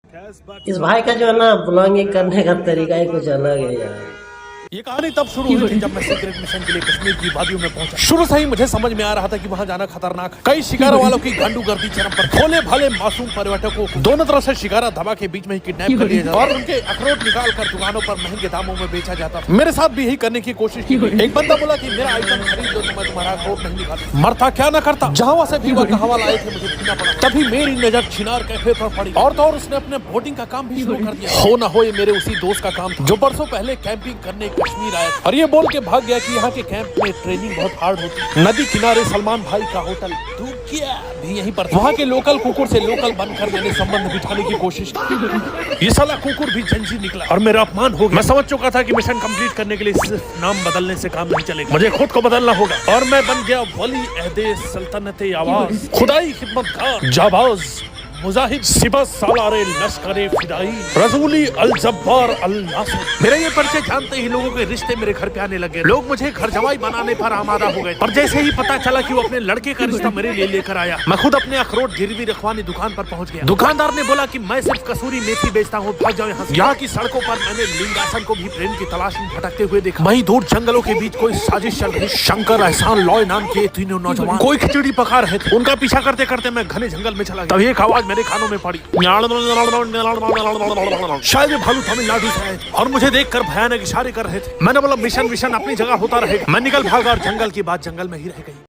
इस भाई का जो है ना ब्लॉगिंग करने का तरीका ही कुछ अलग है यार। ये कहानी तब शुरू हुई थी जब मैं सीक्रेट मिशन के लिए कश्मीर की वादियों में पहुंचा। शुरू से ही मुझे समझ में आ रहा था कि वहां जाना खतरनाक है। कई शिकारा वालों की गांडूगर्दी चरम पर। भोले भाले मासूम पर्यटकों को दोनों तरफ से शिकारा धमा के बीच में ही किडनैप कर लिया जाता और उनके अखरोट निकाल कर दुकानों पर महंगे दामों में बेचा जाता था। मेरे साथ भी यही करने की कोशिश की। एक बंदा बोला कि मेरा आइटम खरीद दो तो मैं तुम्हारा अखरोट नहीं निकालता। मरता क्या न करता। जहां से भी वह कहावा लाए थे मुझे पीना पड़ा। तभी मेरी नजर चिनार कैफे पर पड़ी और तो और उसने अपने बोटिंग का काम भी शुरू कर दिया। हो न हो ये मेरे उसी दोस्त का काम था जो परसों पहले कैंपिंग करने कश्मीर आया था और ये बोल के भाग गया कि यहाँ के कैंप में ट्रेनिंग बहुत हार्ड होती है। नदी किनारे सलमान भाई का होटल भी यहीं पर। वहाँ के लोकल कुकुर से लोकल बनकर मैंने संबंध बिठाने की कोशिश की। ये साला कुकुर भी जंजी निकला और मेरा अपमान हो गया। मैं समझ चुका था कि मिशन कंप्लीट करने के लिए सिर्फ नाम बदलने से काम नहीं चलेगा, मुझे खुद को बदलना होगा और मैं बन गया वली अहदे सल्तनत आवाज, खुदाई खिदमतगार, जाबाज, मुजाहिद, सिबा सालारे लश्करे फिदाई, रसूली अल जब्बार अल नासिर। मेरे ये परिचय जानते ही लोगों के रिश्ते मेरे घर पे आने लगे। लोग मुझे घर जवाई बनाने पर आमादा हो गए और जैसे ही पता चला कि वो अपने लड़के का रिश्ता मेरे लिए लेकर आया, मैं खुद अपने अखरोट गिरवी रखवानी दुकान पर पहुंच गया। दुकानदार ने बोला कि मैं सिर्फ कसूरी मेथी बेचता हूँ, भाग जाओ यहाँ से। यहाँ की सड़कों पर मैंने लिंगासन को भी प्रेम की तलाश में भटकते हुए देखा। वहीं दूर जंगलों के बीच कोई साजिश चल रही। शंकर, एहसान, लॉय नाम के तीनों नौजवान कोई खिचड़ी पका रहे थे। उनका पीछा करते करते मैं घने जंगल में चला गया। तभी एक आवाज मेरे कानों में पड़ी। शायद भालू तमिलनाडु से आए थे और मुझे देखकर भयानक इशारे कर रहे थे। मैंने बोला मिशन अपनी जगह होता रहेगा। मैं निकल भागा और जंगल की बात जंगल में ही रह गई।